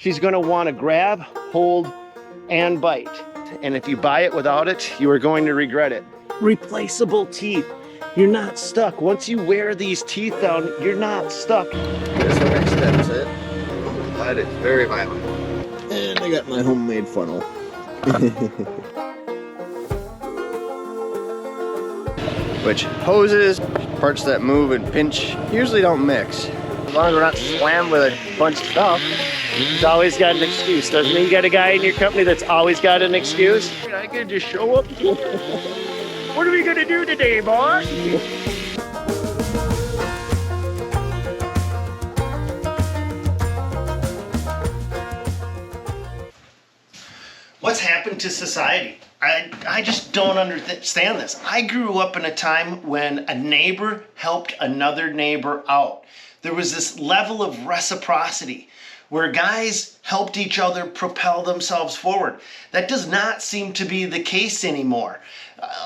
she's gonna wanna grab, hold, and bite. And if you buy it without it, you are going to regret it. Replaceable teeth. You're not stuck. Once you wear these teeth down, you're not stuck. This one extends it. That is very violent. And I got my homemade funnel. Which hoses, parts that move and pinch, usually don't mix. As long as we're not slammed with a bunch of stuff. He's always got an excuse, doesn't he? You got a guy in your company that's always got an excuse? I can just show up. What are we gonna do today, boss? What's happened to society? I just don't understand this. I grew up in a time when a neighbor helped another neighbor out. There was this level of reciprocity where guys helped each other propel themselves forward. That does not seem to be the case anymore.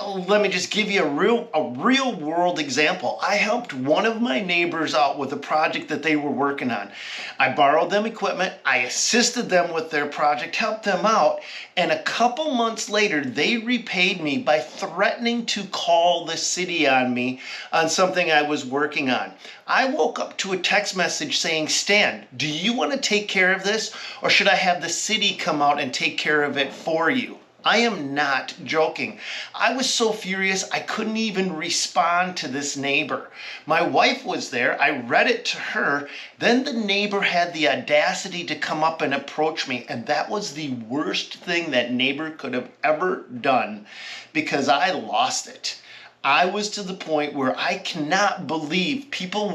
Let me just give you a real world example. I helped one of my neighbors out with a project that they were working on. I borrowed them equipment, I assisted them with their project, helped them out, and a couple months later, they repaid me by threatening to call the city on me on something I was working on. I woke up to a text message saying, Stan, do you want to take care of this, or should I have the city come out and take care of it for you? I am not joking. I was so furious I couldn't even respond to this neighbor. My wife was there. I read it to her. Then the neighbor had the audacity to come up and approach me. And that was the worst thing that neighbor could have ever done because I lost it. I was to the point where I cannot believe people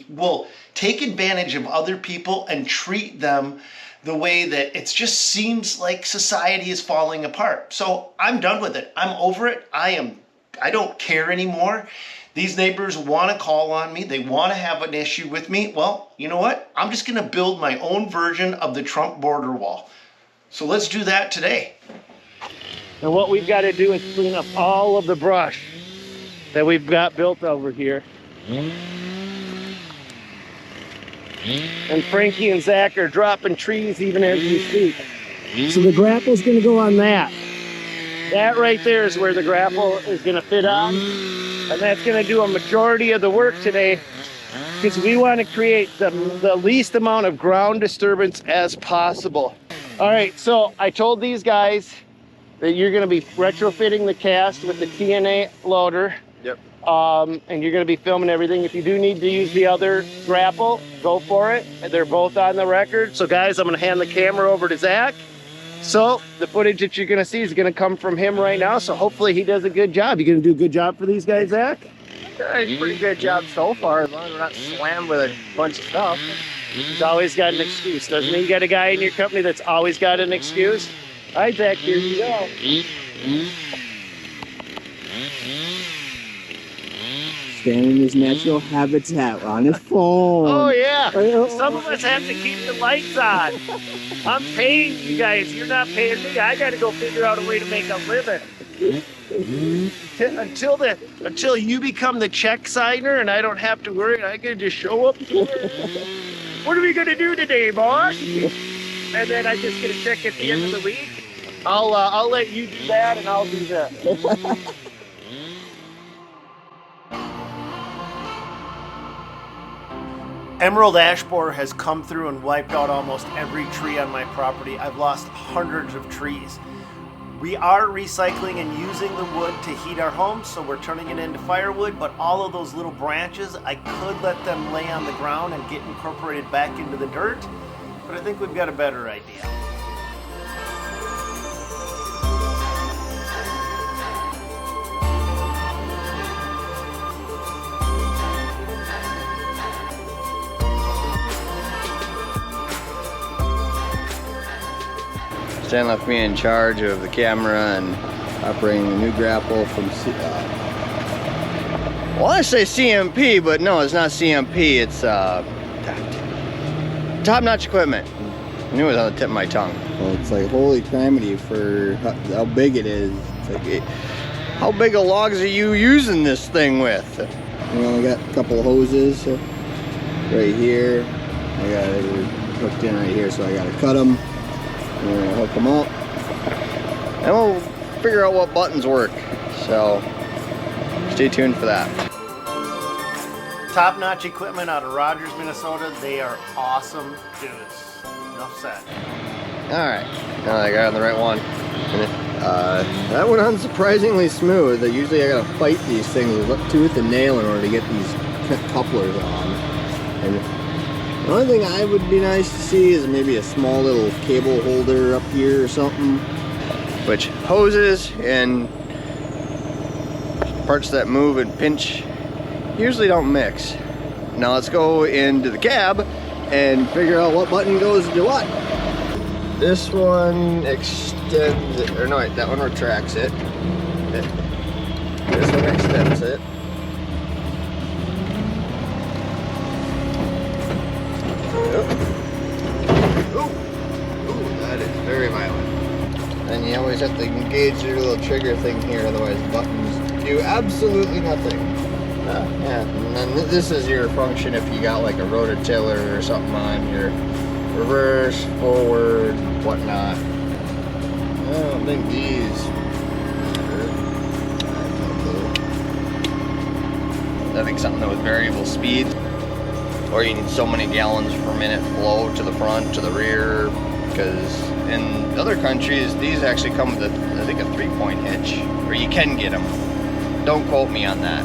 will take advantage of other people and treat them the way that it just seems like society is falling apart. So I'm done with it. I'm over it. I don't care anymore. These neighbors want to call on me. They want to have an issue with me. Well, you know what? I'm just going to build my own version of the Trump border wall. So let's do that today. And what we've got to do is clean up all of the brush that we've got built over here. And Frankie and Zach are dropping trees even as we speak. So the grapple's gonna go on that. That right there is where the grapple is gonna fit on. And that's gonna do a majority of the work today because we wanna create the least amount of ground disturbance as possible. All right, so I told these guys that you're gonna be retrofitting the cast with the TNA loader. Yep. And you're going to be filming everything. If you do need to use the other grapple, go for it. They're both on the record. So guys, I'm going to hand the camera over to Zach. So the footage that you're going to see is going to come from him right now. So hopefully he does a good job. You going to do a good job for these guys, Zach? Pretty good job so far, as long as we're not slammed with a bunch of stuff. He's always got an excuse, doesn't he? You got a guy in your company that's always got an excuse? All right, Zach, here you go. Standing in his natural habitat on his phone. Oh yeah, some of us have to keep the lights on. I'm paying you guys, you're not paying me. I gotta go figure out a way to make a living. Until you become the check signer and I don't have to worry, I can just show up. What are we gonna do today, boss? And then I just get a check at the end of the week. I'll let you do that and I'll do that. Emerald ash borer has come through and wiped out almost every tree on my property. I've lost hundreds of trees. We are recycling and using the wood to heat our homes, so we're turning it into firewood, but all of those little branches, I could let them lay on the ground and get incorporated back into the dirt, but I think we've got a better idea. Stan left me in charge of the camera and operating the new grapple from I want to say CMP, but no, it's not CMP. It's top-notch equipment. I knew it was on the tip of my tongue. Well, it's like holy criminy for how big it is. It's like, how big of logs are you using this thing with? We only got a couple of hoses right here. I got hooked in right here, so I gotta cut them. And we're gonna hook them up. And we'll figure out what buttons work. So stay tuned for that. Top-notch equipment out of Rogers, Minnesota. They are awesome dudes. Enough said. Alright, now I got on the right one. That went unsurprisingly smooth. Usually I gotta fight these things with tooth and nail in order to get these couplers on. And the only thing I would be nice to see is maybe a small little cable holder up here or something. Which hoses and parts that move and pinch usually don't mix. Now let's go into the cab and figure out what button goes to what. This one extends it, or no, wait, that one retracts it. This one extends it. Ooh, that is very violent. And you always have to engage your little trigger thing here, otherwise the buttons do absolutely nothing. Yeah, and then this is your function if you got like a rototiller or something on your reverse, forward, whatnot. I don't think these I think something that with variable speed, or you need so many gallons per minute flow to the front, to the rear, because in other countries these actually come with I think a 3-point hitch, or you can get them. Don't quote me on that.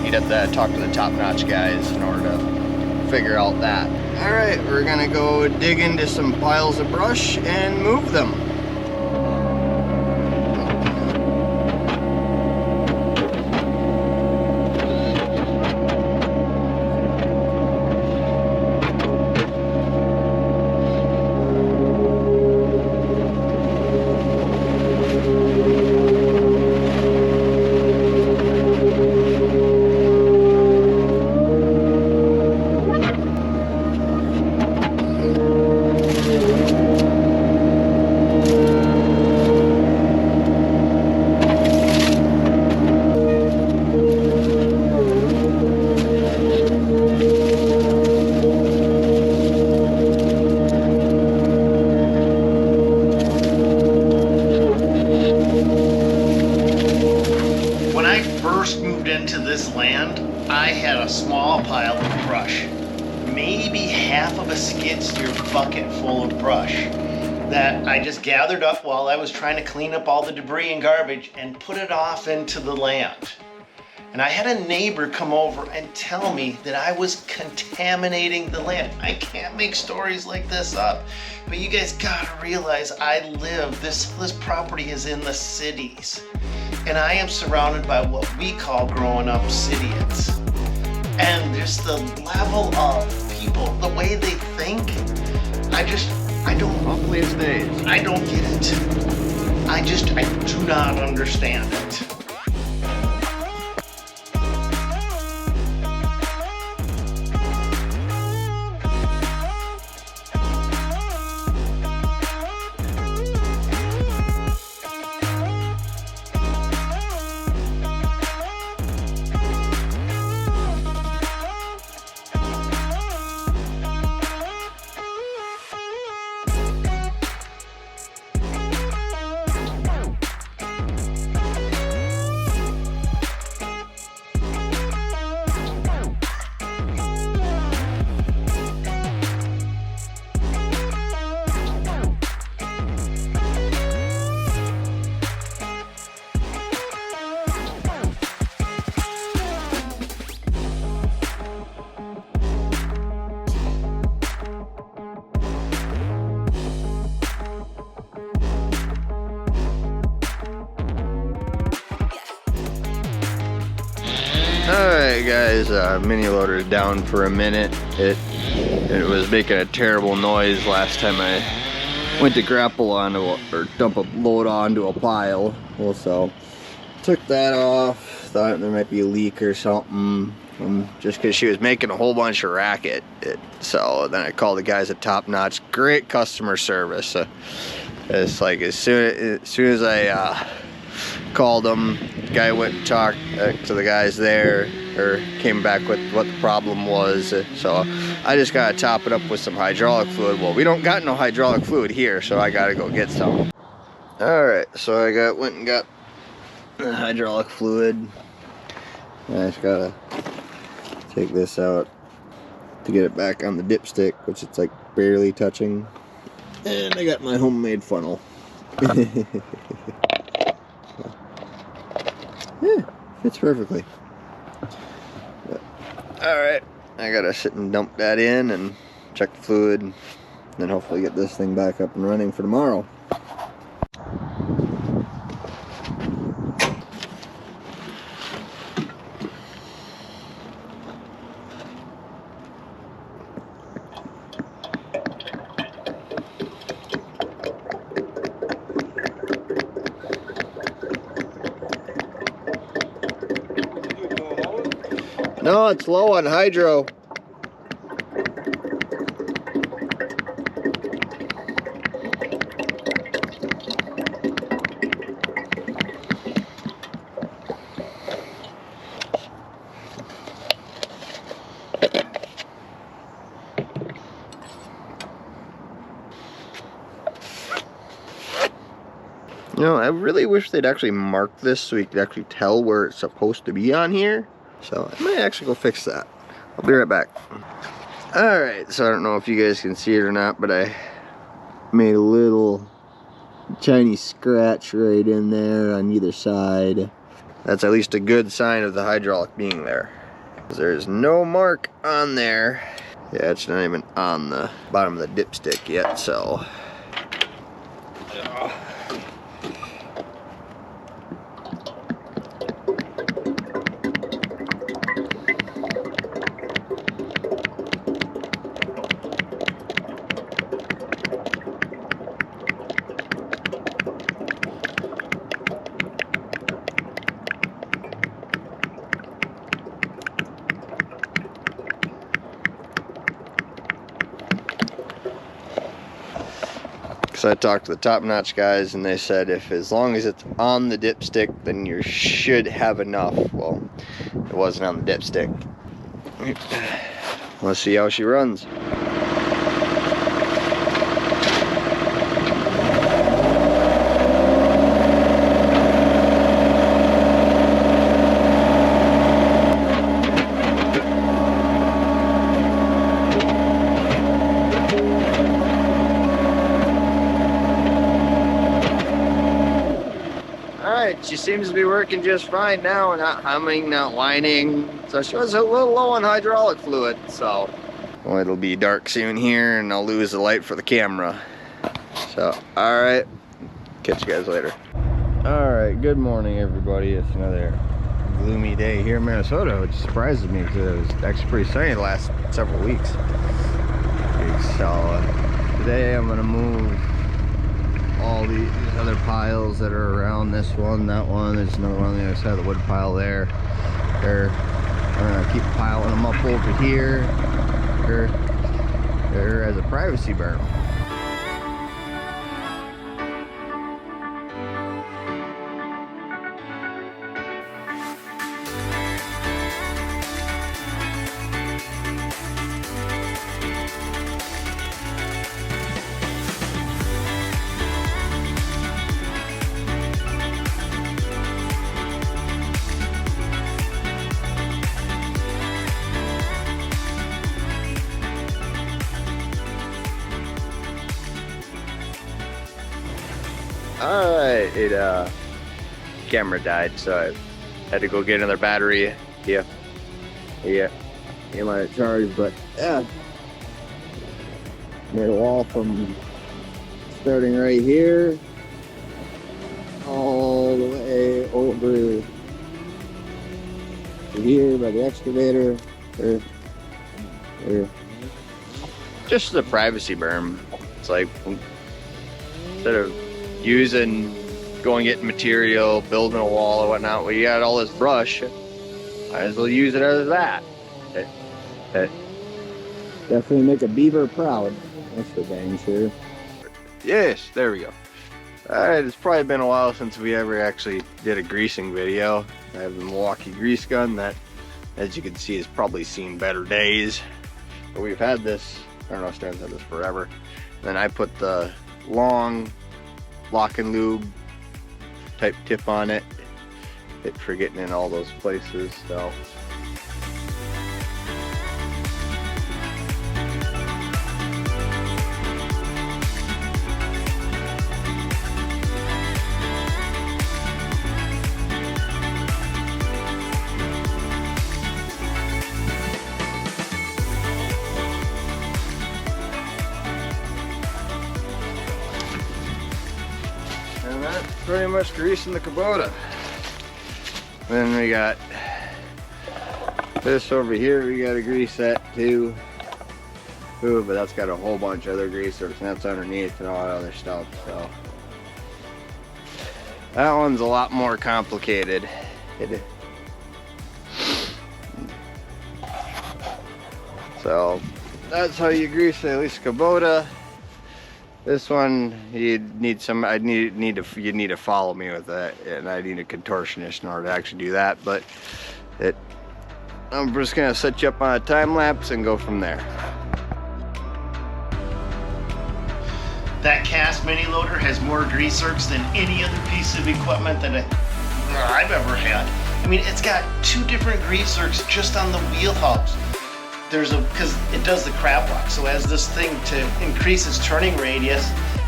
You'd have to talk to the top-notch guys in order to figure out that. Alright, we're gonna go dig into some piles of brush and move them. I had a small pile of brush, maybe half of a skid steer bucket full of brush that I just gathered up while I was trying to clean up all the debris and garbage and put it off into the land. And I had a neighbor come over and tell me that I was contaminating the land. I can't make stories like this up, but you guys gotta realize this property is in the cities. And I am surrounded by what we call growing up cities. And just the level of people, the way they think, I don't Ugliest days. I don't get it. I do not understand it. Alright guys, mini loader is down for a minute. It was making a terrible noise last time I went to grapple onto or dump a load onto a pile. Well, so took that off, thought there might be a leak or something, just because she was making a whole bunch of racket. So then I called the guys at Top Notch. Great customer service. It's like as soon as I called them, the guy went and talked to the guys there, or came back with what the problem was. So I just gotta top it up with some hydraulic fluid. Well, we don't got no hydraulic fluid here, so I gotta go get some. Alright, so I went and got the hydraulic fluid. I just gotta take this out to get it back on the dipstick, which it's like barely touching. And I got my homemade funnel. Yeah, fits perfectly. Alright, I gotta sit and dump that in and check the fluid, and then hopefully get this thing back up and running for tomorrow. No, it's low on hydro. You know, I really wish they'd actually mark this so you could actually tell where it's supposed to be on here. So I might actually go fix that. I'll be right back. Alright, so I don't know if you guys can see it or not, but I made a little tiny scratch right in there on either side. That's at least a good sign of the hydraulic being there. There's no mark on there. Yeah, it's not even on the bottom of the dipstick yet, so. So I talked to the Top Notch guys, and they said as long as it's on the dipstick, then you should have enough. Well, it wasn't on the dipstick. Let's see how she runs. She seems to be working just fine now, not humming, not whining. So she was a little low on hydraulic fluid, so. Well, it'll be dark soon here, and I'll lose the light for the camera. So, alright, catch you guys later. Alright, good morning everybody. It's another gloomy day here in Minnesota, which surprises me because it was actually pretty sunny the last several weeks. So, today I'm gonna move all these other piles that are around this one, that one. There's another one on the other side of the wood pile there. I'm gonna keep piling them up over here. They're as a privacy berm. Alright, camera died, so I had to go get another battery. Yeah, might have charged, but yeah. Made a wall from starting right here all the way over to here by the excavator. There. Just the privacy berm. It's like, instead of going getting material, building a wall or whatnot, well, you got all this brush, might as well use it as that. Definitely make a beaver proud, that's for dang sure. Yes, there we go. Alright, it's probably been a while since we ever actually did a greasing video. I have the Milwaukee grease gun that, as you can see, has probably seen better days. But we've had this, I don't know, Stan's had this forever. Then I put the long lock and lube type tip on it for getting in all those places. So and that's pretty much greasing the Kubota. Then we got this over here, we gotta grease that too. Ooh, but that's got a whole bunch of other greasers and that's underneath and all that other stuff, so. That one's a lot more complicated. So, that's how you grease at least Kubota. This one, you'd need to follow me with that, and I need a contortionist in order to actually do that. But I'm just gonna set you up on a time lapse and go from there. That cast mini loader has more grease zerks than any other piece of equipment that I've ever had. I mean, it's got 2 different grease zerks just on the wheel hubs. Because it does the crab walk, so as this thing to increase its turning radius,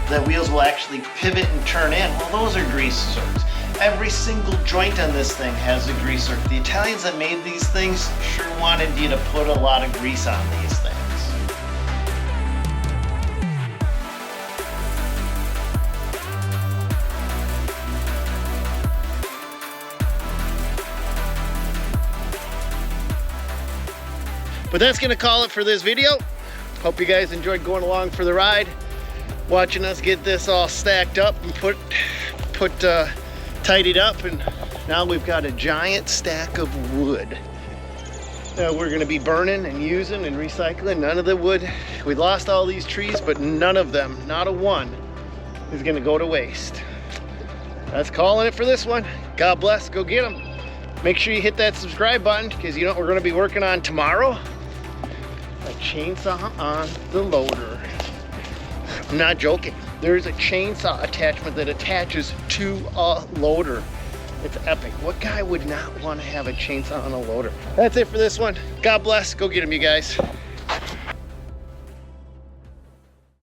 the wheels will actually pivot and turn in. Well, those are grease zerks. Every single joint on this thing has a grease zerk. The Italians that made these things sure wanted you to put a lot of grease on these things. But that's gonna call it for this video. Hope you guys enjoyed going along for the ride, watching us get this all stacked up and tidied up, and now we've got a giant stack of wood that we're gonna be burning and using and recycling. None of the wood, we lost all these trees, but none of them, not a one, is gonna go to waste. That's calling it for this one. God bless, go get them. Make sure you hit that subscribe button, because you know what we're gonna be working on tomorrow? A chainsaw on the loader. I'm not joking. There's a chainsaw attachment that attaches to a loader. It's epic. What guy would not want to have a chainsaw on a loader? That's it for this one. God bless. Go get them, you guys.